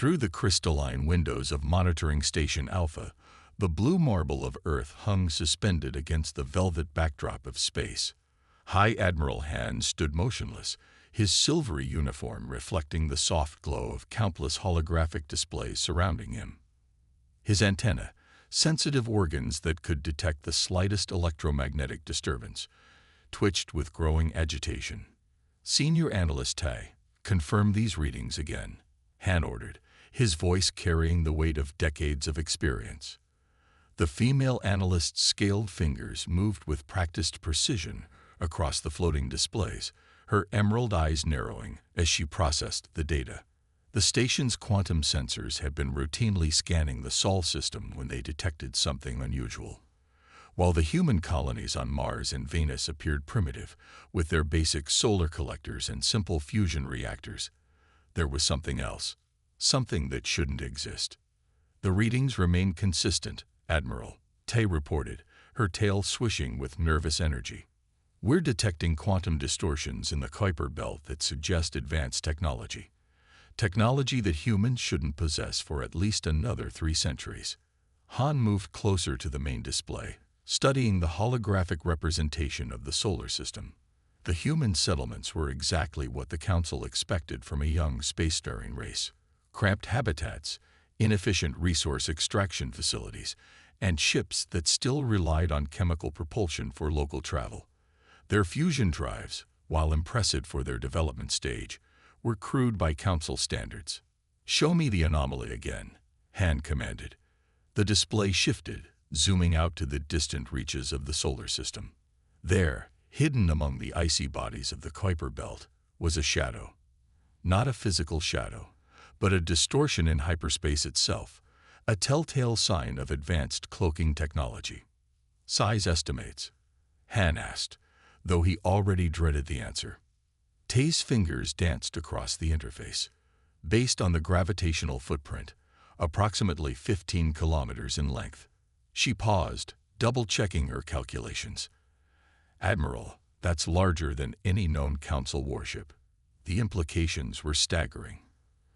Through the crystalline windows of Monitoring Station Alpha, the blue marble of Earth hung suspended against the velvet backdrop of space. High Admiral Han stood motionless, his silvery uniform reflecting the soft glow of countless holographic displays surrounding him. His antennae, sensitive organs that could detect the slightest electromagnetic disturbance, twitched with growing agitation. Senior Analyst Tai, confirm these readings again, Han ordered, his voice carrying the weight of decades of experience. The female analyst's scaled fingers moved with practiced precision across the floating displays, her emerald eyes narrowing as she processed the data. The station's quantum sensors had been routinely scanning the Sol system when they detected something unusual. While the human colonies on Mars and Venus appeared primitive, with their basic solar collectors and simple fusion reactors, there was something else, something that shouldn't exist. The readings remained consistent, Admiral, Tai reported, her tail swishing with nervous energy. We're detecting quantum distortions in the Kuiper belt that suggest advanced technology. Technology that humans shouldn't possess for at least another 3 centuries. Han moved closer to the main display, studying the holographic representation of the solar system. The human settlements were exactly what the Council expected from a young spacefaring race. Cramped habitats, inefficient resource extraction facilities, and ships that still relied on chemical propulsion for local travel. Their fusion drives, while impressive for their development stage, were crude by Council standards. Show me the anomaly again, Han commanded. The display shifted, zooming out to the distant reaches of the solar system. There, hidden among the icy bodies of the Kuiper belt, was a shadow. Not a physical shadow, but a distortion in hyperspace itself, a telltale sign of advanced cloaking technology. Size estimates? Han asked, though he already dreaded the answer. Tai's fingers danced across the interface. Based on the gravitational footprint, approximately 15 kilometers in length. She paused, double-checking her calculations. Admiral, that's larger than any known Council warship. The implications were staggering.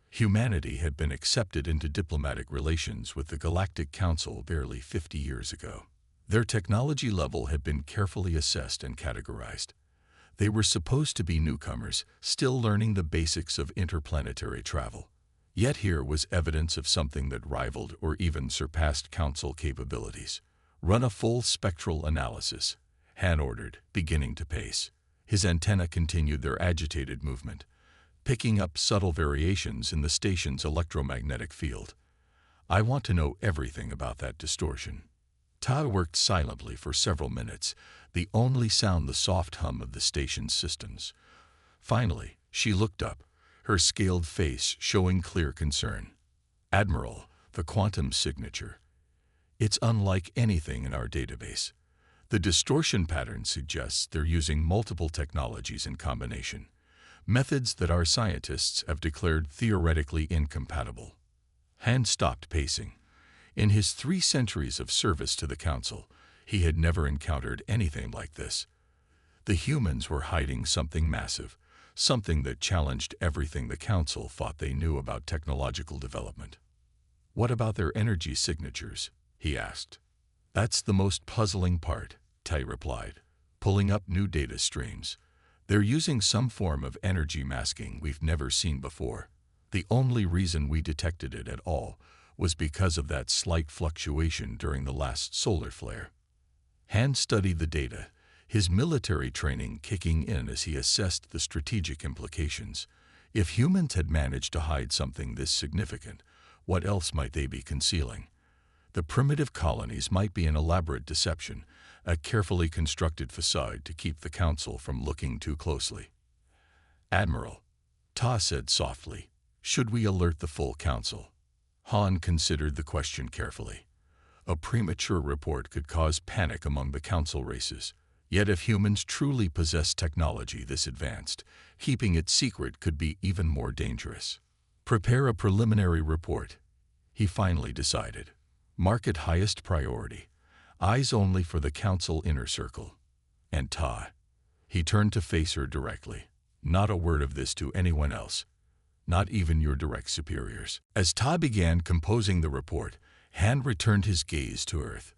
Humanity had been accepted into diplomatic relations with the Galactic Council barely 50 years ago. Their technology level had been carefully assessed and categorized. They were supposed to be newcomers, still learning the basics of interplanetary travel. Yet here was evidence of something that rivaled or even surpassed Council capabilities. Run a full spectral analysis, Han ordered, beginning to pace. His antennae continued their agitated movement, picking up subtle variations in the station's electromagnetic field. I want to know everything about that distortion. Tai worked silently for several minutes, the only sound the soft hum of the station's systems. Finally, she looked up, her scaled face showing clear concern. Admiral, the quantum signature. It's unlike anything in our database. The distortion pattern suggests they're using multiple technologies in combination, methods that our scientists have declared theoretically incompatible. Han stopped pacing. In his 3 centuries of service to the Council, he had never encountered anything like this. The humans were hiding something massive, something that challenged everything the Council thought they knew about technological development. What about their energy signatures? He asked. That's the most puzzling part, Tai replied, pulling up new data streams. They're using some form of energy masking we've never seen before. The only reason we detected it at all was because of that slight fluctuation during the last solar flare. Han studied the data, his military training kicking in as he assessed the strategic implications. If humans had managed to hide something this significant, what else might they be concealing? The primitive colonies might be an elaborate deception, a carefully constructed facade to keep the Council from looking too closely. Admiral, Ta said softly, should we alert the full Council? Han considered the question carefully. A premature report could cause panic among the Council races. Yet if humans truly possess technology this advanced, keeping it secret could be even more dangerous. Prepare a preliminary report, he finally decided. Mark it highest priority. Eyes only for the Council inner circle. And Ta. He turned to face her directly. Not a word of this to anyone else. not even your direct superiors. As Ta began composing the report, Han returned his gaze to Earth.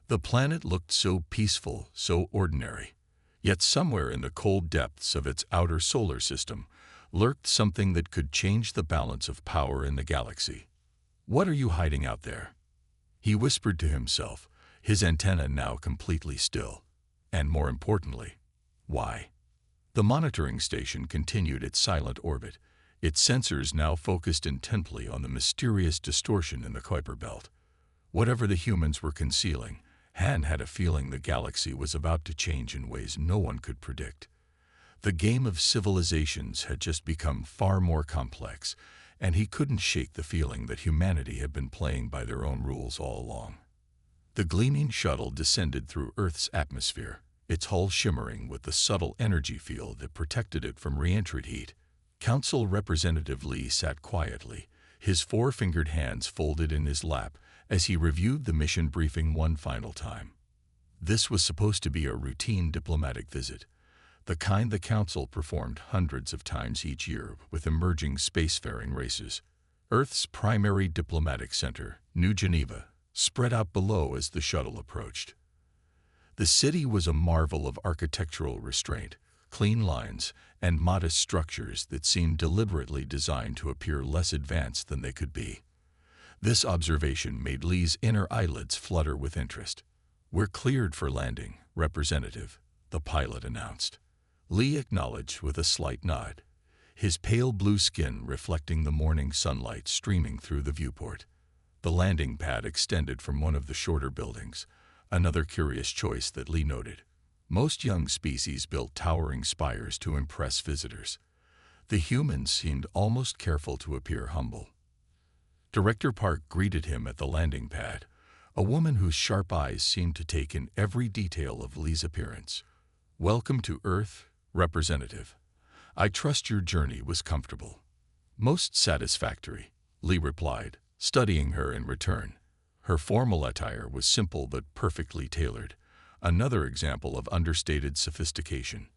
The planet looked so peaceful, so ordinary. Yet somewhere in the cold depths of its outer solar system lurked something that could change the balance of power in the galaxy. "What are you hiding out there?" he whispered to himself, his antenna now completely still. And more importantly, why? The monitoring station continued its silent orbit, its sensors now focused intently on the mysterious distortion in the Kuiper belt. Whatever the humans were concealing, Han had a feeling the galaxy was about to change in ways no one could predict. The game of civilizations had just become far more complex, and he couldn't shake the feeling that humanity had been playing by their own rules all along. The gleaming shuttle descended through Earth's atmosphere, its hull shimmering with the subtle energy field that protected it from re-entrant heat. Council Representative Lee sat quietly, his four-fingered hands folded in his lap as he reviewed the mission briefing one final time. This was supposed to be a routine diplomatic visit, the kind the Council performed hundreds of times each year with emerging spacefaring races. Earth's primary diplomatic center, New Geneva, spread out below as the shuttle approached. The city was a marvel of architectural restraint, clean lines, and modest structures that seemed deliberately designed to appear less advanced than they could be. This observation made Lee's inner eyelids flutter with interest. "We're cleared for landing, Representative," the pilot announced. Lee acknowledged with a slight nod, his pale blue skin reflecting the morning sunlight streaming through the viewport. The landing pad extended from one of the shorter buildings, another curious choice that Lee noted. Most young species built towering spires to impress visitors. The humans seemed almost careful to appear humble. Director Park greeted him at the landing pad, a woman whose sharp eyes seemed to take in every detail of Lee's appearance. "Welcome to Earth, Representative. I trust your journey was comfortable." "Most satisfactory," Lee replied, studying her in return. Her formal attire was simple but perfectly tailored, another example of understated sophistication.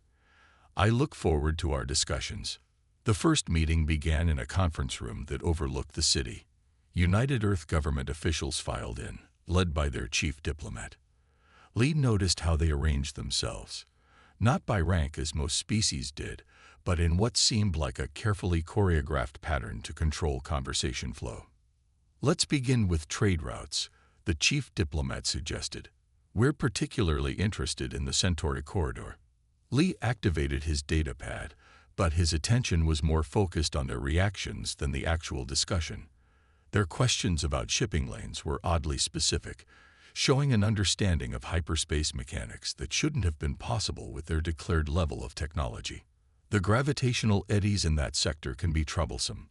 "I look forward to our discussions." The first meeting began in a conference room that overlooked the city. United Earth government officials filed in, led by their chief diplomat. Lee noticed how they arranged themselves, not by rank as most species did, but in what seemed like a carefully choreographed pattern to control conversation flow. "Let's begin with trade routes," the chief diplomat suggested. "We're particularly interested in the Centauri corridor." Lee activated his data pad, but his attention was more focused on their reactions than the actual discussion. Their questions about shipping lanes were oddly specific, showing an understanding of hyperspace mechanics that shouldn't have been possible with their declared level of technology. "The gravitational eddies in that sector can be troublesome,"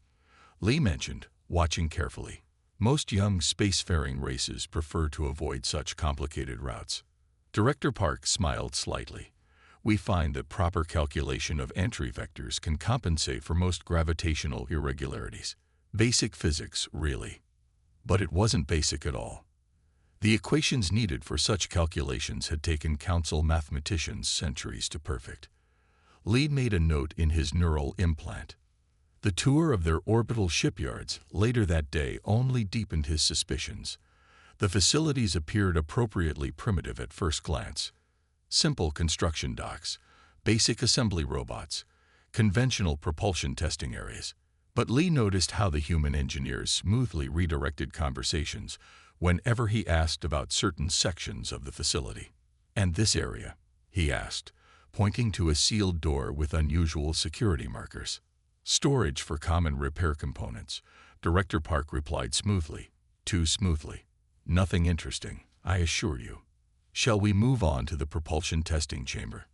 Lee mentioned, watching carefully. "Most young spacefaring races prefer to avoid such complicated routes." Director Park smiled slightly. "We find that proper calculation of entry vectors can compensate for most gravitational irregularities. Basic physics, really." But it wasn't basic at all. The equations needed for such calculations had taken Council mathematicians centuries to perfect. Lee made a note in his neural implant. The tour of their orbital shipyards later that day only deepened his suspicions. The facilities appeared appropriately primitive at first glance. Simple construction docks, basic assembly robots, conventional propulsion testing areas. But Lee noticed how the human engineers smoothly redirected conversations whenever he asked about certain sections of the facility. "And this area?" he asked, pointing to a sealed door with unusual security markers. "Storage for common repair components," Director Park replied smoothly. "Too smoothly. Nothing interesting, I assure you. Shall we move on to the propulsion testing chamber?"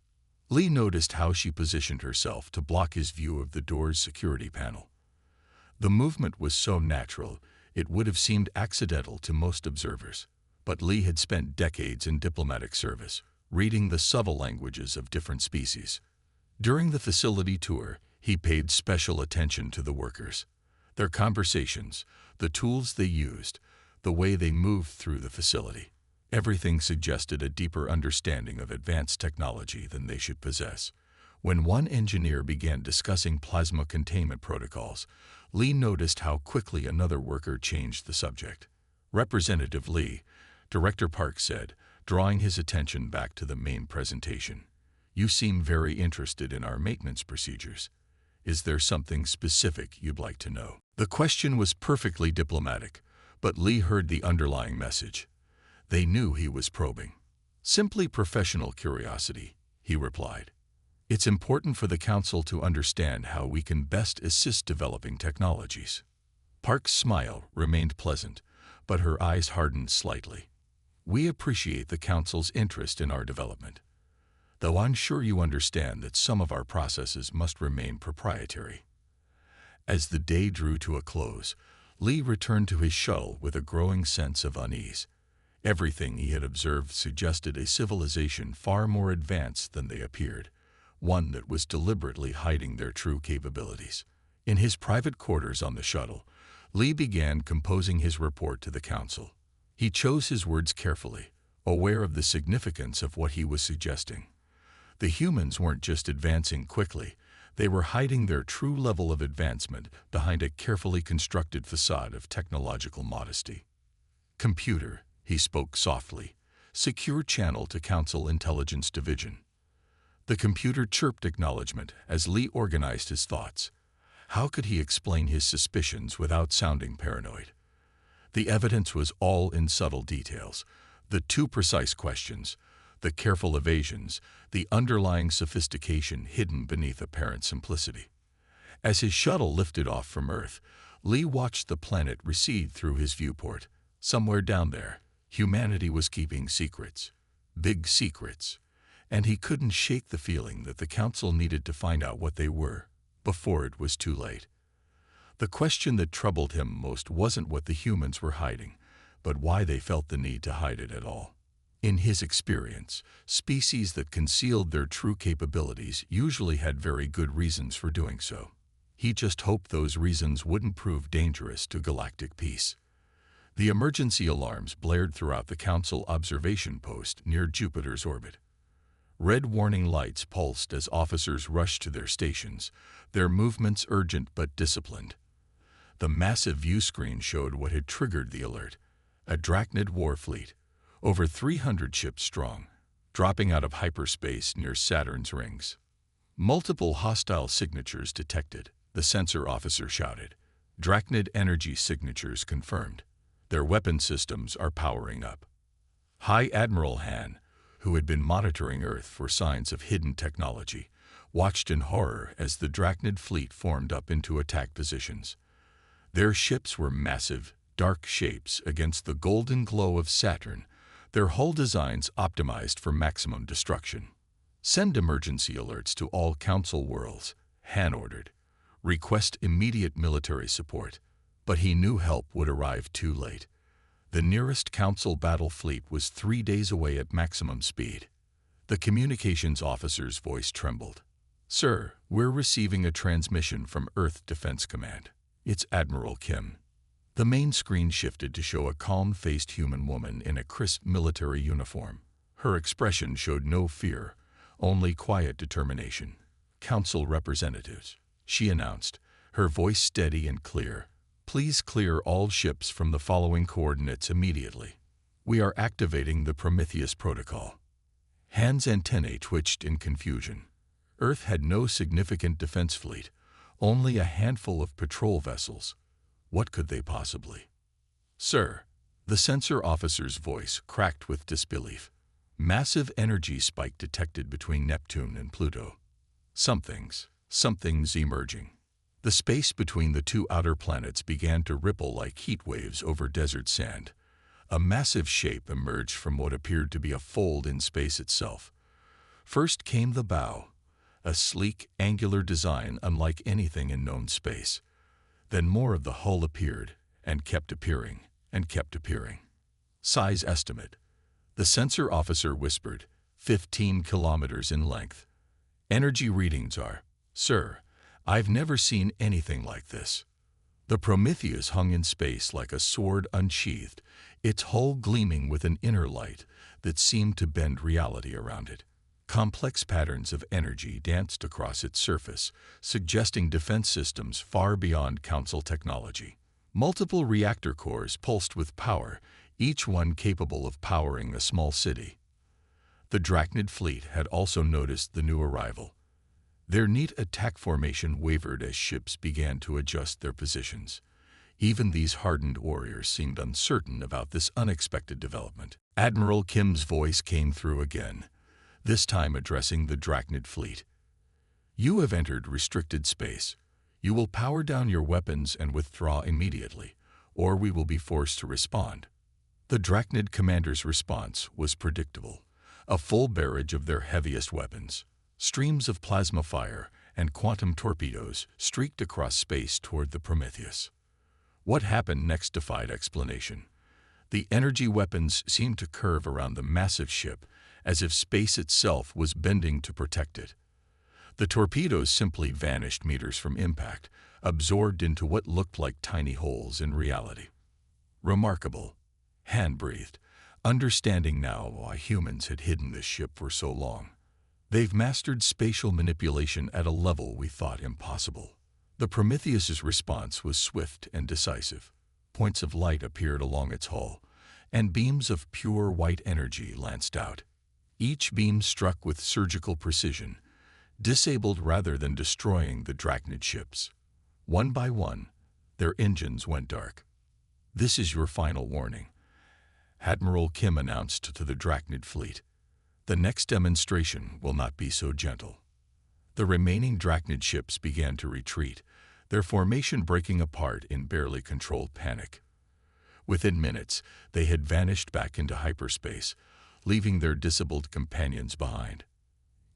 Lee noticed how she positioned herself to block his view of the door's security panel. The movement was so natural, it would have seemed accidental to most observers. But Lee had spent decades in diplomatic service, reading the subtle languages of different species. During the facility tour, he paid special attention to the workers. Their conversations, the tools they used, the way they moved through the facility. Everything suggested a deeper understanding of advanced technology than they should possess, When one engineer began discussing plasma containment protocols, Lee noticed how quickly another worker changed the subject. "Representative Lee," Director Park said, drawing his attention back to the main presentation. "You seem very interested in our maintenance procedures. Is there something specific you'd like to know?" The question was perfectly diplomatic, but Lee heard the underlying message. They knew he was probing. "Simply professional curiosity," he replied. "It's important for the Council to understand how we can best assist developing technologies." Park's smile remained pleasant, but her eyes hardened slightly. "We appreciate the Council's interest in our development, though I'm sure you understand that some of our processes must remain proprietary." As the day drew to a close, Lee returned to his shuttle with a growing sense of unease. Everything he had observed suggested a civilization far more advanced than they appeared, one that was deliberately hiding their true capabilities. In his private quarters on the shuttle, Lee began composing his report to the Council. He chose his words carefully, aware of the significance of what he was suggesting. The humans weren't just advancing quickly, they were hiding their true level of advancement behind a carefully constructed facade of technological modesty. "Computer," he spoke softly, "secure channel to Council Intelligence Division." The computer chirped acknowledgement as Lee organized his thoughts. How could he explain his suspicions without sounding paranoid? The evidence was all in subtle details, the too precise questions, the careful evasions, the underlying sophistication hidden beneath apparent simplicity. As his shuttle lifted off from Earth, Lee watched the planet recede through his viewport. Somewhere down there, humanity was keeping secrets, big secrets, and he couldn't shake the feeling that the Council needed to find out what they were before it was too late. The question that troubled him most wasn't what the humans were hiding, but why they felt the need to hide it at all. In his experience, species that concealed their true capabilities usually had very good reasons for doing so. He just hoped those reasons wouldn't prove dangerous to galactic peace. The emergency alarms blared throughout the Council observation post near Jupiter's orbit. Red warning lights pulsed as officers rushed to their stations, their movements urgent but disciplined. The massive view screen showed what had triggered the alert: a Drachnid war fleet, over 300 ships strong, dropping out of hyperspace near Saturn's rings. "Multiple hostile signatures detected," the sensor officer shouted. "Drachnid energy signatures confirmed. Their weapon systems are powering up." High Admiral Han, who had been monitoring Earth for signs of hidden technology, watched in horror as the Drachnid fleet formed up into attack positions. Their ships were massive, dark shapes against the golden glow of Saturn, their hull designs optimized for maximum destruction. "Send emergency alerts to all Council worlds," Han ordered. "Request immediate military support." But he knew help would arrive too late. The nearest Council battle fleet was 3 days away at maximum speed. The communications officer's voice trembled. "Sir, we're receiving a transmission from Earth Defense Command. It's Admiral Kim." The main screen shifted to show a calm-faced human woman in a crisp military uniform. Her expression showed no fear, only quiet determination. "Council representatives," she announced, her voice steady and clear. "Please clear all ships from the following coordinates immediately. We are activating the Prometheus Protocol." Han's antennae twitched in confusion. Earth had no significant defense fleet, only a handful of patrol vessels. What could they possibly? "Sir," the sensor officer's voice cracked with disbelief. "Massive energy spike detected between Neptune and Pluto. Something's emerging." The space between the two outer planets began to ripple like heat waves over desert sand. A massive shape emerged from what appeared to be a fold in space itself. First came the bow, a sleek, angular design unlike anything in known space. Then more of the hull appeared, and kept appearing, and kept appearing. "Size estimate," the sensor officer whispered, 15 kilometers in length. "Energy readings are, sir, I've never seen anything like this." The Prometheus hung in space like a sword unsheathed, its hull gleaming with an inner light that seemed to bend reality around it. Complex patterns of energy danced across its surface, suggesting defense systems far beyond Council technology. Multiple reactor cores pulsed with power, each one capable of powering a small city. The Drachnid fleet had also noticed the new arrival. Their neat attack formation wavered as ships began to adjust their positions. Even these hardened warriors seemed uncertain about this unexpected development. Admiral Kim's voice came through again, this time addressing the Drachnid fleet. "You have entered restricted space. You will power down your weapons and withdraw immediately, or we will be forced to respond." The Drachnid commander's response was predictable. A full barrage of their heaviest weapons, streams of plasma fire and quantum torpedoes, streaked across space toward the Prometheus. What happened next defied explanation. The energy weapons seemed to curve around the massive ship, as if space itself was bending to protect it. The torpedoes simply vanished meters from impact, absorbed into what looked like tiny holes in reality. "Remarkable," Han breathed, understanding now why humans had hidden this ship for so long. "They've mastered spatial manipulation at a level we thought impossible." The Prometheus's response was swift and decisive. Points of light appeared along its hull, and beams of pure white energy lanced out. Each beam struck with surgical precision, disabled rather than destroying the Drachnid ships. One by one, their engines went dark. "This is your final warning," Admiral Kim announced to the Drachnid fleet. "The next demonstration will not be so gentle." The remaining Drachnid ships began to retreat, their formation breaking apart in barely controlled panic. Within minutes, they had vanished back into hyperspace, leaving their disabled companions behind.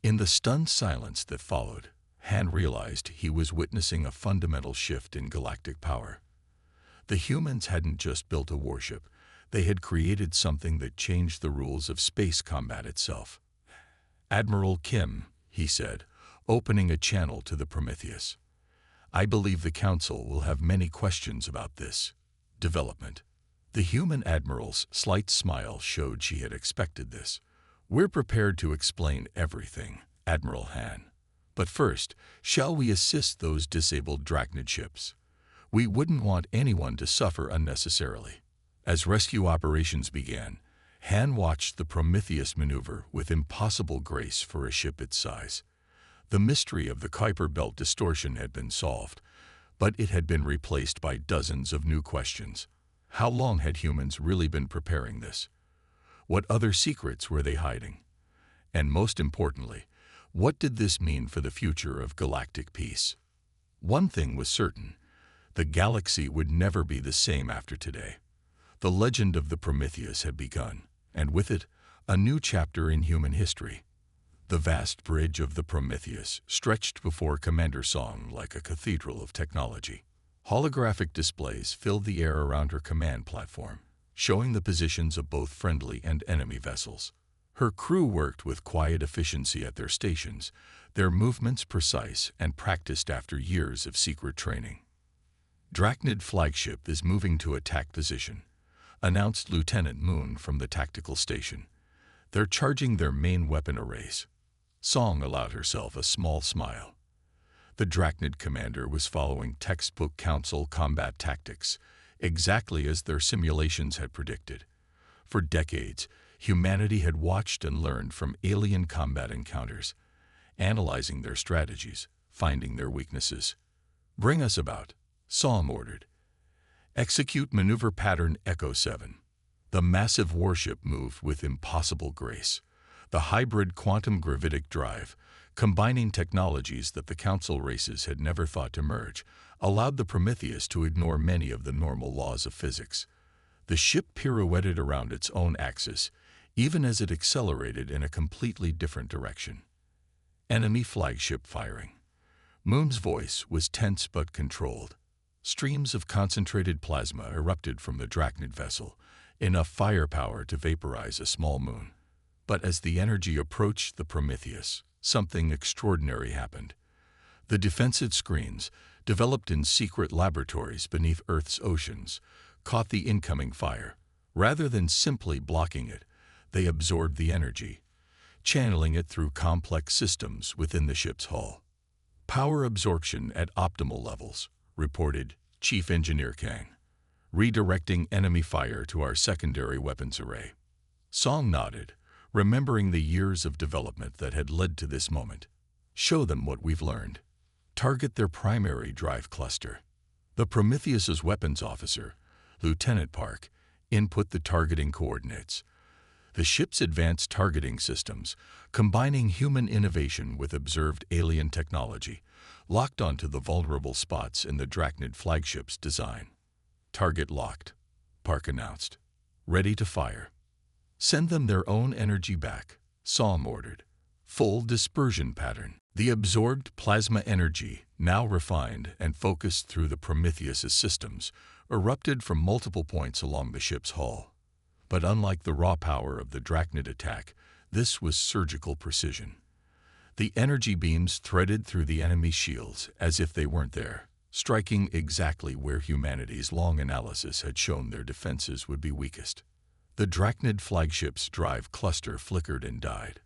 In the stunned silence that followed, Han realized he was witnessing a fundamental shift in galactic power. The humans hadn't just built a warship, they had created something that changed the rules of space combat itself. "Admiral Kim," he said, opening a channel to the Prometheus, "I believe the Council will have many questions about this development." The human admiral's slight smile showed she had expected this. "We're prepared to explain everything, Admiral Han. But first, shall we assist those disabled Drachnid ships? We wouldn't want anyone to suffer unnecessarily." As rescue operations began, Han watched the Prometheus maneuver with impossible grace for a ship its size. The mystery of the Kuiper Belt distortion had been solved, but it had been replaced by dozens of new questions. How long had humans really been preparing this? What other secrets were they hiding? And most importantly, what did this mean for the future of galactic peace? One thing was certain: the galaxy would never be the same after today. The legend of the Prometheus had begun, and with it, a new chapter in human history. The vast bridge of the Prometheus stretched before Commander Song like a cathedral of technology. Holographic displays filled the air around her command platform, showing the positions of both friendly and enemy vessels. Her crew worked with quiet efficiency at their stations, their movements precise and practiced after years of secret training. "Drachnid flagship is moving to attack position," announced Lieutenant Moon from the tactical station. "They're charging their main weapon arrays." Song allowed herself a small smile. The Drachnid commander was following textbook Council combat tactics, exactly as their simulations had predicted. For decades, humanity had watched and learned from alien combat encounters, analyzing their strategies, finding their weaknesses. "Bring us about," Song ordered. "Execute maneuver pattern Echo 7. The massive warship moved with impossible grace. The hybrid quantum gravitic drive, combining technologies that the Council races had never thought to merge, allowed the Prometheus to ignore many of the normal laws of physics. The ship pirouetted around its own axis, even as it accelerated in a completely different direction. Enemy flagship firing. Moon's voice was tense but controlled. Streams of concentrated plasma erupted from the Drachnid vessel, enough firepower to vaporize a small moon. But as the energy approached the Prometheus, something extraordinary happened. The defensive screens, developed in secret laboratories beneath Earth's oceans, caught the incoming fire. Rather than simply blocking it, they absorbed the energy. channeling it through complex systems within the ship's hull. Power absorption at optimal levels, reported Chief Engineer Kang. Redirecting enemy fire to our secondary weapons array. Song nodded, remembering the years of development that had led to this moment. Show them what we've learned. Target their primary drive cluster. The Prometheus's weapons officer, Lieutenant Park, input the targeting coordinates. The ship's advanced targeting systems, combining human innovation with observed alien technology, locked onto the vulnerable spots in the Drachnid flagship's design. Target locked, Park announced. Ready to fire. Send them their own energy back, Psalm ordered. Full dispersion pattern. The absorbed plasma energy, now refined and focused through the Prometheus's systems, erupted from multiple points along the ship's hull. But unlike the raw power of the Drachnid attack, this was surgical precision. The energy beams threaded through the enemy's shields as if they weren't there, striking exactly where humanity's long analysis had shown their defenses would be weakest. The Drachnid flagship's drive cluster flickered and died.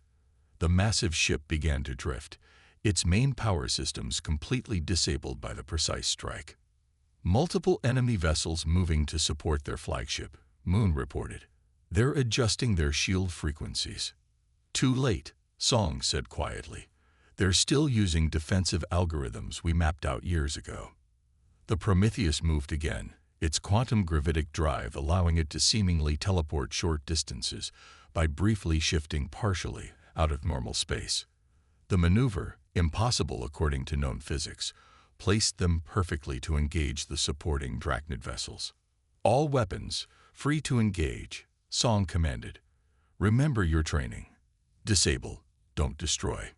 The massive ship began to drift, its main power systems completely disabled by the precise strike. Multiple enemy vessels moving to support their flagship, Moon reported. They're adjusting their shield frequencies. Too late, Song said quietly. They're still using defensive algorithms we mapped out years ago. The Prometheus moved again, its quantum gravitic drive allowing it to seemingly teleport short distances by briefly shifting partially out of normal space. The maneuver, impossible according to known physics, placed them perfectly to engage the supporting Drachnid vessels. All weapons, free to engage, Song commanded. Remember your training. Disable, don't destroy.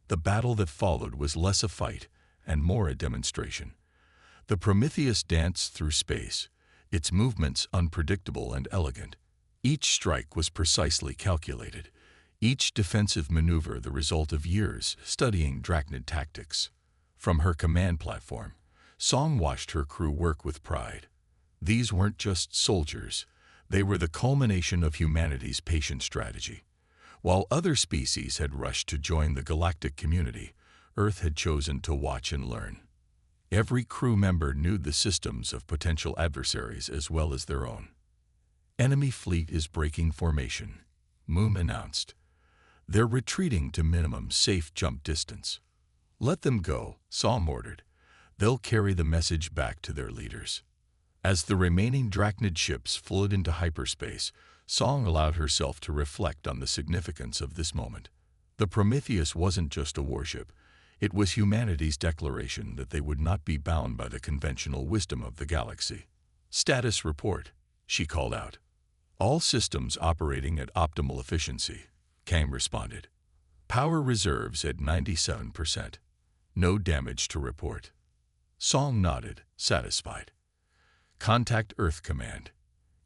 The battle that followed was less a fight and more a demonstration. The Prometheus danced through space, its movements unpredictable and elegant. Each strike was precisely calculated, each defensive maneuver the result of years studying Drachnid tactics. From her command platform, Song watched her crew work with pride. These weren't just soldiers, they were the culmination of humanity's patient strategy. While other species had rushed to join the galactic community, Earth had chosen to watch and learn. Every crew member knew the systems of potential adversaries as well as their own. Enemy fleet is breaking formation, Moon announced. They're retreating to minimum safe jump distance. Let them go, Psalm ordered. They'll carry the message back to their leaders. As the remaining Drachnid ships flowed into hyperspace, Song allowed herself to reflect on the significance of this moment. The Prometheus wasn't just a warship. It was humanity's declaration that they would not be bound by the conventional wisdom of the galaxy. Status report, she called out. All systems operating at optimal efficiency, Kang responded. Power reserves at 97%. No damage to report. Song nodded, satisfied. Contact Earth Command.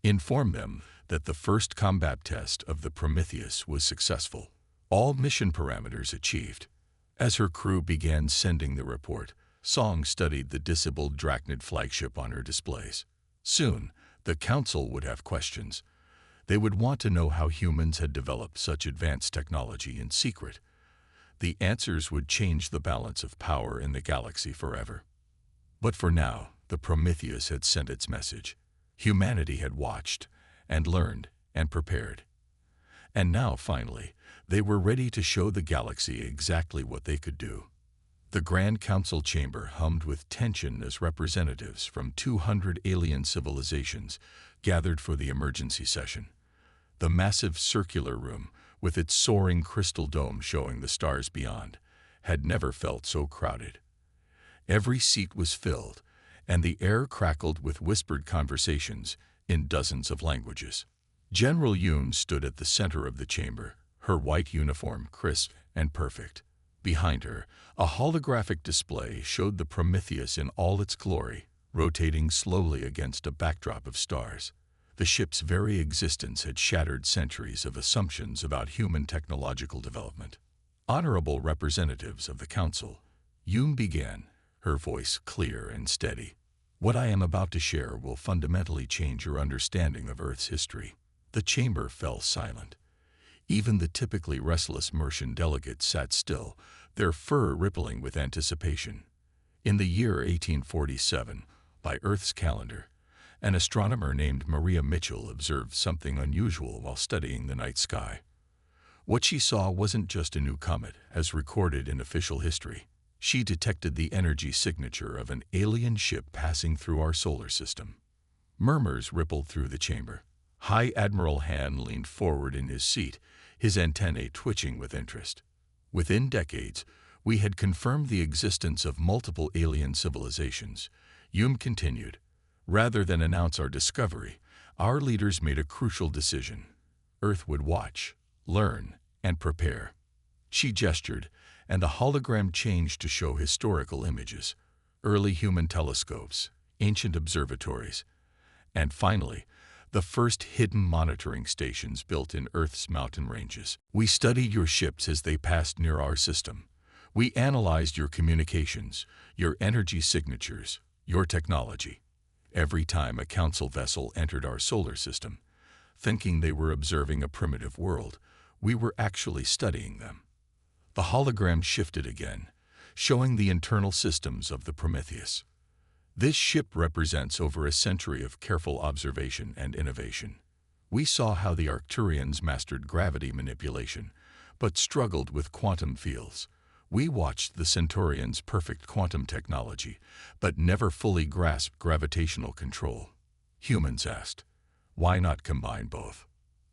Inform them that the first combat test of the Prometheus was successful. All mission parameters achieved. As her crew began sending the report, Song studied the disabled Drachnid flagship on her displays. Soon, the Council would have questions. They would want to know how humans had developed such advanced technology in secret. The answers would change the balance of power in the galaxy forever. But for now, the Prometheus had sent its message. Humanity had watched, and learned, and prepared. And now, finally, they were ready to show the galaxy exactly what they could do. The Grand Council chamber hummed with tension as representatives from 200 alien civilizations gathered for the emergency session. The massive circular room, with its soaring crystal dome showing the stars beyond, had never felt so crowded. Every seat was filled, and the air crackled with whispered conversations in dozens of languages. General Yoon stood at the center of the chamber, her white uniform crisp and perfect. Behind her, a holographic display showed the Prometheus in all its glory, rotating slowly against a backdrop of stars. The ship's very existence had shattered centuries of assumptions about human technological development. Honorable representatives of the Council, Yoon began, her voice clear and steady. What I am about to share will fundamentally change your understanding of Earth's history. The chamber fell silent. Even the typically restless Martian delegates sat still, their fur rippling with anticipation. In the year 1847, by Earth's calendar, an astronomer named Maria Mitchell observed something unusual while studying the night sky. What she saw wasn't just a new comet, as recorded in official history. She detected the energy signature of an alien ship passing through our solar system. Murmurs rippled through the chamber. High Admiral Han leaned forward in his seat, his antennae twitching with interest. Within decades, we had confirmed the existence of multiple alien civilizations. Hume continued. Rather than announce our discovery, our leaders made a crucial decision. Earth would watch, learn, and prepare. She gestured, and the hologram changed to show historical images, early human telescopes, ancient observatories, and finally, the first hidden monitoring stations built in Earth's mountain ranges. We studied your ships as they passed near our system. We analyzed your communications, your energy signatures, your technology. Every time a council vessel entered our solar system, thinking they were observing a primitive world, we were actually studying them. The hologram shifted again, showing the internal systems of the Prometheus. This ship represents over a century of careful observation and innovation. We saw how the Arcturians mastered gravity manipulation, but struggled with quantum fields. We watched the Centaurians' perfect quantum technology, but never fully grasped gravitational control. Humans asked, why not combine both?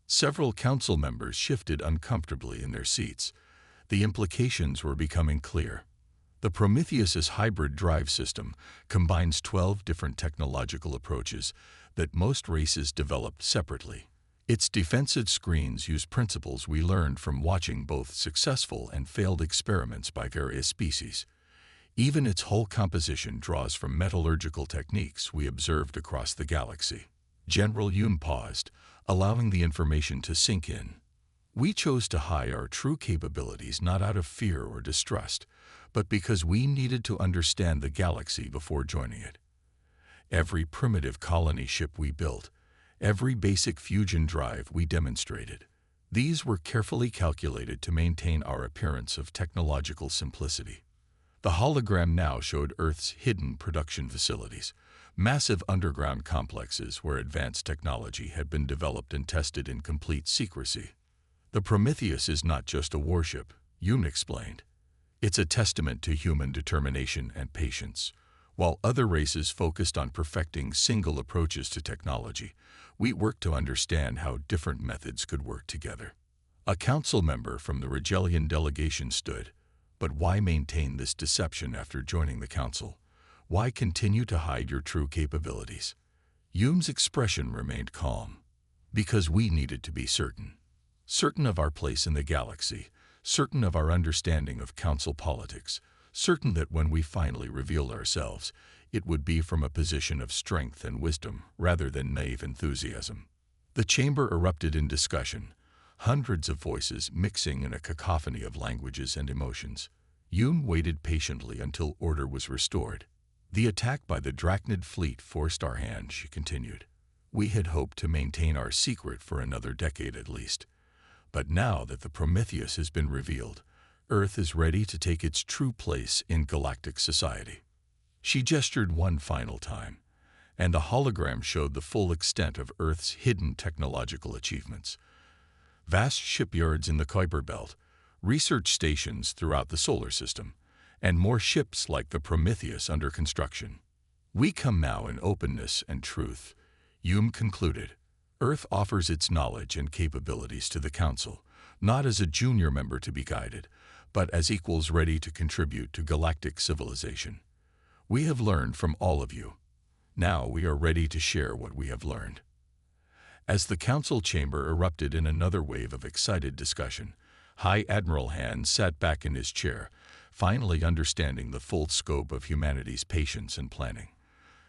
Several council members shifted uncomfortably in their seats. The implications were becoming clear. The Prometheus's hybrid drive system combines 12 different technological approaches that most races developed separately. Its defensive screens use principles we learned from watching both successful and failed experiments by various species. Even its whole composition draws from metallurgical techniques we observed across the galaxy. General Hume paused, allowing the information to sink in. We chose to hide our true capabilities not out of fear or distrust, but because we needed to understand the galaxy before joining it. Every primitive colony ship we built, every basic fusion drive we demonstrated, these were carefully calculated to maintain our appearance of technological simplicity. The hologram now showed Earth's hidden production facilities, massive underground complexes where advanced technology had been developed and tested in complete secrecy. The Prometheus is not just a warship, Hume explained. It's a testament to human determination and patience. While other races focused on perfecting single approaches to technology, we worked to understand how different methods could work together. A council member from the Regellian delegation stood. But why maintain this deception after joining the council? Why continue to hide your true capabilities? Hume's expression remained calm. Because we needed to be certain. Certain of our place in the galaxy, certain of our understanding of council politics, certain that when we finally revealed ourselves, it would be from a position of strength and wisdom rather than naive enthusiasm. The chamber erupted in discussion, hundreds of voices mixing in a cacophony of languages and emotions. Hume waited patiently until order was restored. The attack by the Drachnid fleet forced our hand, she continued. We had hoped to maintain our secret for another decade at least. But now that the Prometheus has been revealed, Earth is ready to take its true place in galactic society. She gestured one final time, and the hologram showed the full extent of Earth's hidden technological achievements. Vast shipyards in the Kuiper Belt, research stations throughout the solar system, and more ships like the Prometheus under construction. We come now in openness and truth, Hume concluded. Earth offers its knowledge and capabilities to the Council, not as a junior member to be guided, but as equals ready to contribute to galactic civilization. We have learned from all of you. Now we are ready to share what we have learned. As the council chamber erupted in another wave of excited discussion, High Admiral Han sat back in his chair, finally understanding the full scope of humanity's patience and planning.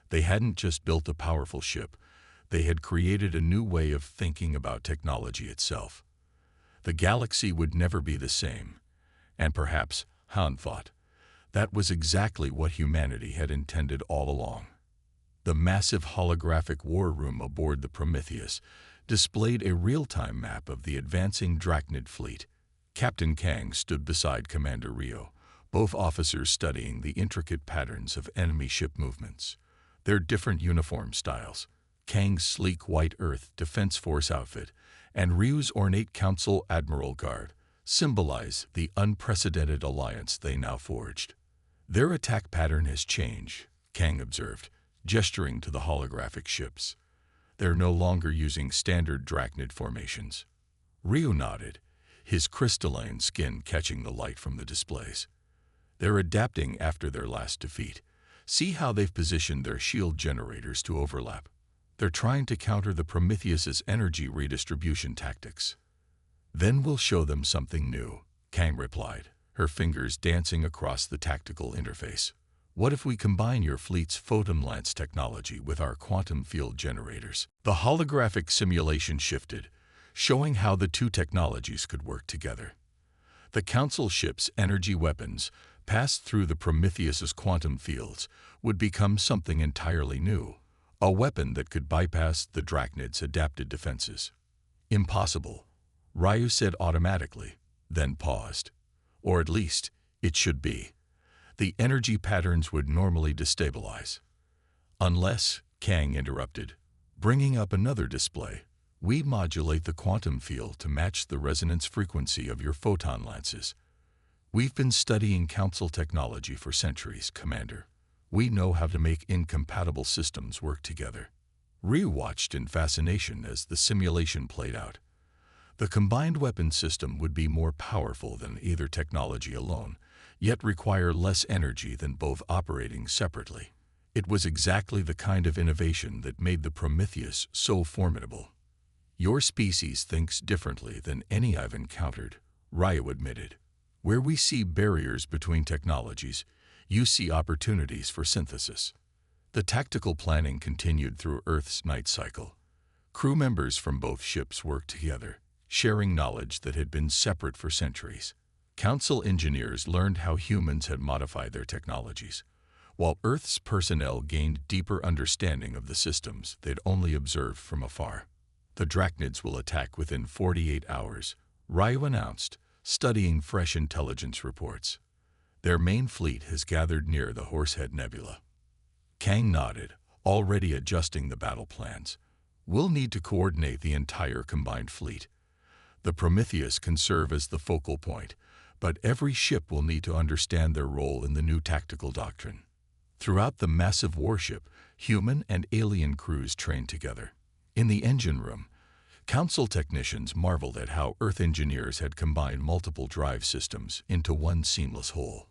They hadn't just built a powerful ship, they had created a new way of thinking about technology itself. The galaxy would never be the same, and perhaps, Han thought, that was exactly what humanity had intended all along. The massive holographic war room aboard the Prometheus displayed a real-time map of the advancing Drachnid fleet. Captain Kang stood beside Commander Rio, both officers studying the intricate patterns of enemy ship movements. Their different uniform styles, Kang's sleek white Earth Defense Force outfit and Rio's ornate Council Admiral Guard, symbolize the unprecedented alliance they now forged. Their attack pattern has changed, Kang observed, gesturing to the holographic ships. They're no longer using standard Drachnid formations. Rio nodded, his crystalline skin catching the light from the displays. They're adapting after their last defeat. See how they've positioned their shield generators to overlap. They're trying to counter the Prometheus's energy redistribution tactics. Then we'll show them something new, Kang replied, her fingers dancing across the tactical interface. What if we combine your fleet's photon lance technology with our quantum field generators? The holographic simulation shifted, showing how the two technologies could work together. The Council ship's energy weapons, passed through the Prometheus's quantum fields, would become something entirely new, a weapon that could bypass the Drachnid's adapted defenses. Impossible, Ryu said automatically, then paused. Or at least, it should be. The energy patterns would normally destabilize. Unless, Kang interrupted, bringing up another display, we modulate the quantum field to match the resonance frequency of your photon lances. We've been studying Council technology for centuries, Commander. We know how to make incompatible systems work together. Ryu watched in fascination as the simulation played out. The combined weapon system would be more powerful than either technology alone, yet require less energy than both operating separately. It was exactly the kind of innovation that made the Prometheus so formidable. Your species thinks differently than any I've encountered, Ryu admitted. Where we see barriers between technologies, you see opportunities for synthesis. The tactical planning continued through Earth's night cycle. Crew members from both ships worked together, sharing knowledge that had been separate for centuries. Council engineers learned how humans had modified their technologies, while Earth's personnel gained deeper understanding of the systems they'd only observed from afar. The Drachnids will attack within 48 hours, Ryu announced, studying fresh intelligence reports. Their main fleet has gathered near the Horsehead Nebula. Kang nodded, already adjusting the battle plans. We'll need to coordinate the entire combined fleet. The Prometheus can serve as the focal point, but every ship will need to understand their role in the new tactical doctrine. Throughout the massive warship, human and alien crews trained together. In the engine room, Council technicians marveled at how Earth engineers had combined multiple drive systems into one seamless whole.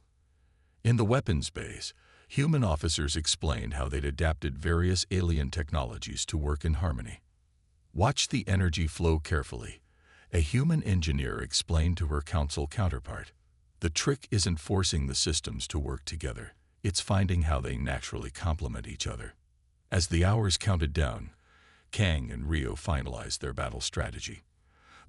In the weapons bays, human officers explained how they'd adapted various alien technologies to work in harmony. Watch the energy flow carefully, a human engineer explained to her Council counterpart. The trick isn't forcing the systems to work together, it's finding how they naturally complement each other. As the hours counted down, Kang and Rio finalized their battle strategy.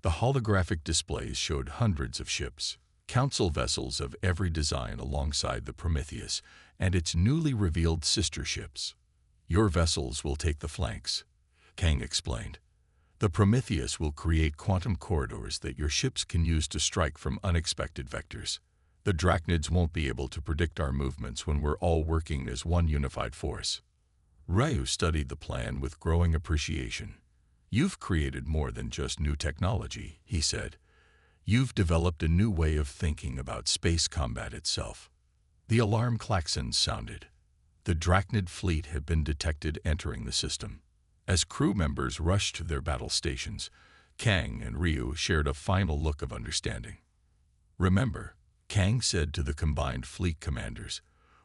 The holographic displays showed hundreds of ships, Council vessels of every design alongside the Prometheus and its newly revealed sister ships. Your vessels will take the flanks, Kang explained. The Prometheus will create quantum corridors that your ships can use to strike from unexpected vectors. The Drachnids won't be able to predict our movements when we're all working as one unified force. Ryu studied the plan with growing appreciation. You've created more than just new technology, he said. You've developed a new way of thinking about space combat itself. The alarm klaxons sounded. The Drachnid fleet had been detected entering the system. As crew members rushed to their battle stations, Kang and Ryu shared a final look of understanding. Remember, Kang said to the combined fleet commanders,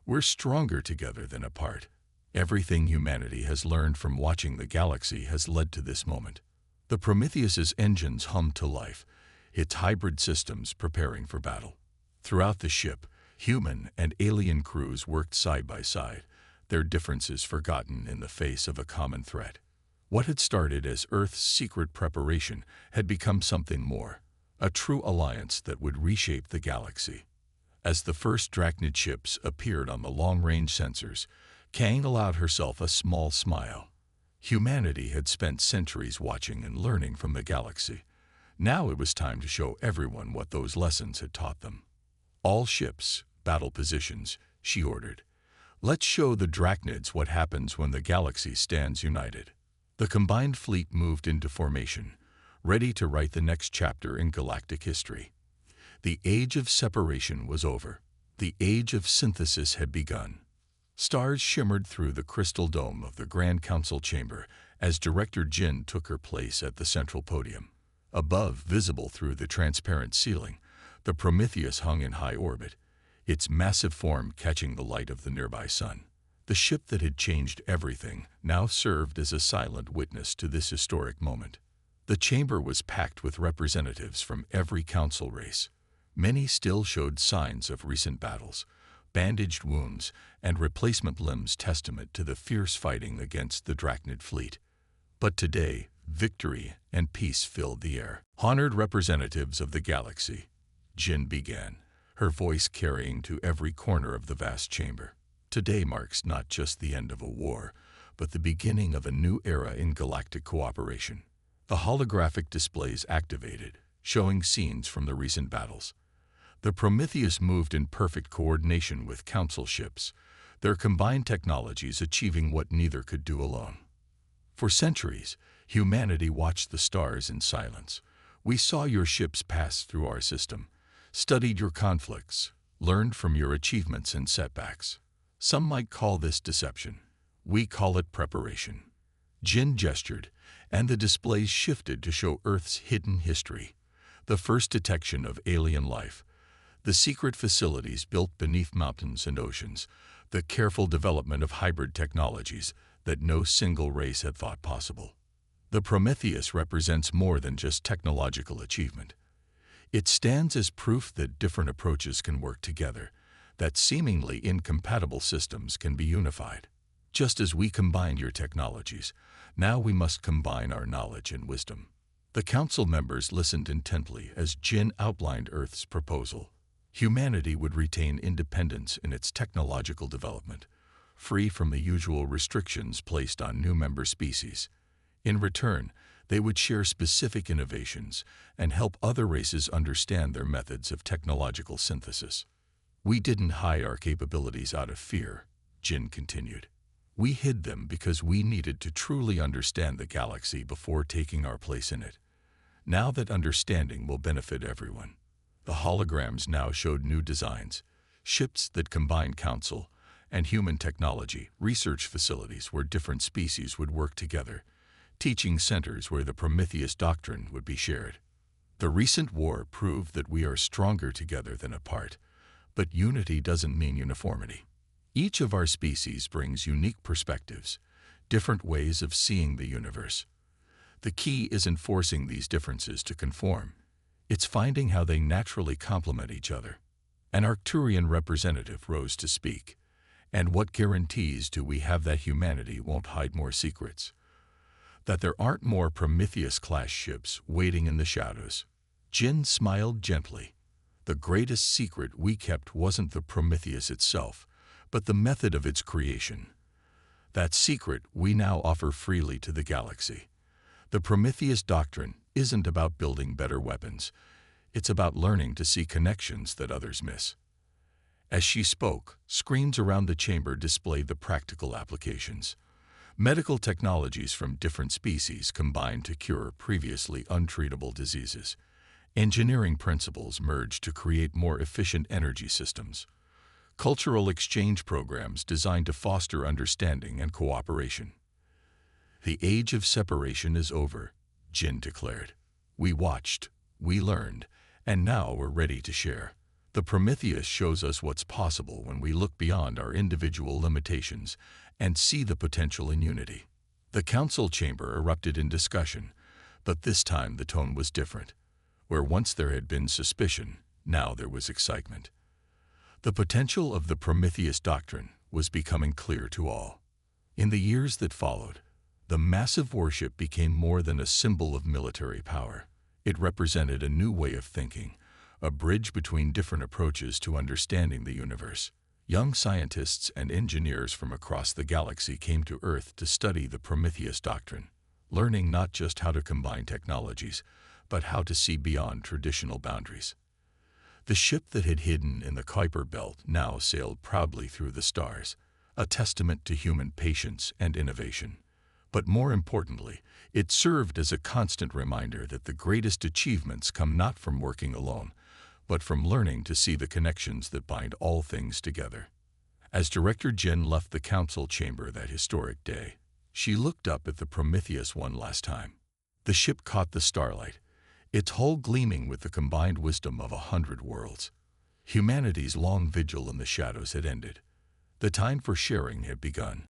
we're stronger together than apart. Everything humanity has learned from watching the galaxy has led to this moment. The Prometheus's engines hummed to life, its hybrid systems preparing for battle. Throughout the ship, human and alien crews worked side by side, their differences forgotten in the face of a common threat. What had started as Earth's secret preparation had become something more, a true alliance that would reshape the galaxy. As the first Drachnid ships appeared on the long-range sensors, Kang allowed herself a small smile. Humanity had spent centuries watching and learning from the galaxy. Now it was time to show everyone what those lessons had taught them. All ships, battle positions, she ordered. Let's show the Drachnids what happens when the galaxy stands united. The combined fleet moved into formation, ready to write the next chapter in galactic history. The age of separation was over. The age of synthesis had begun. Stars shimmered through the crystal dome of the Grand Council chamber as Director Jin took her place at the central podium. Above, visible through the transparent ceiling, the Prometheus hung in high orbit, its massive form catching the light of the nearby sun. The ship that had changed everything now served as a silent witness to this historic moment. The chamber was packed with representatives from every council race. Many still showed signs of recent battles, bandaged wounds, and replacement limbs testament to the fierce fighting against the Drachnid fleet. But today, victory and peace filled the air. Honored representatives of the galaxy, Jin began, her voice carrying to every corner of the vast chamber. Today marks not just the end of a war, but the beginning of a new era in galactic cooperation. The holographic displays activated, showing scenes from the recent battles. The Prometheus moved in perfect coordination with council ships, their combined technologies achieving what neither could do alone. For centuries, humanity watched the stars in silence. We saw your ships pass through our system, studied your conflicts, learned from your achievements and setbacks. Some might call this deception. We call it preparation. Jin gestured, and the displays shifted to show Earth's hidden history, the first detection of alien life, the secret facilities built beneath mountains and oceans, the careful development of hybrid technologies that no single race had thought possible. The Prometheus represents more than just technological achievement. It stands as proof that different approaches can work together, that seemingly incompatible systems can be unified. Just as we combined your technologies, now we must combine our knowledge and wisdom. The council members listened intently as Jin outlined Earth's proposal. Humanity would retain independence in its technological development, free from the usual restrictions placed on new member species. In return, they would share specific innovations and help other races understand their methods of technological synthesis. We didn't hide our capabilities out of fear, Jin continued. We hid them because we needed to truly understand the galaxy before taking our place in it. Now that understanding will benefit everyone. The holograms now showed new designs, ships that combined council and human technology, research facilities where different species would work together, teaching centers where the Prometheus doctrine would be shared. The recent war proved that we are stronger together than apart, but unity doesn't mean uniformity. Each of our species brings unique perspectives, different ways of seeing the universe. The key isn't forcing these differences to conform. It's finding how they naturally complement each other. An Arcturian representative rose to speak. And what guarantees do we have that humanity won't hide more secrets? That there aren't more Prometheus-class ships waiting in the shadows? Jin smiled gently. The greatest secret we kept wasn't the Prometheus itself, but the method of its creation. That secret we now offer freely to the galaxy. The Prometheus doctrine isn't about building better weapons. It's about learning to see connections that others miss. As she spoke, screens around the chamber displayed the practical applications. Medical technologies from different species combined to cure previously untreatable diseases. Engineering principles merged to create more efficient energy systems. Cultural exchange programs designed to foster understanding and cooperation. The age of separation is over, Jin declared. We watched, we learned, and now we're ready to share. The Prometheus shows us what's possible when we look beyond our individual limitations and see the potential in unity. The council chamber erupted in discussion, but this time the tone was different. Where once there had been suspicion, now there was excitement. The potential of the Prometheus doctrine was becoming clear to all. In the years that followed, the massive warship became more than a symbol of military power. It represented a new way of thinking, a bridge between different approaches to understanding the universe. Young scientists and engineers from across the galaxy came to Earth to study the Prometheus Doctrine, learning not just how to combine technologies, but how to see beyond traditional boundaries. The ship that had hidden in the Kuiper Belt now sailed proudly through the stars, a testament to human patience and innovation. But more importantly, it served as a constant reminder that the greatest achievements come not from working alone, but from learning to see the connections that bind all things together. As Director Jen left the council chamber that historic day, she looked up at the Prometheus one last time. The ship caught the starlight, its hull gleaming with the combined wisdom of 100 worlds. Humanity's long vigil in the shadows had ended. The time for sharing had begun.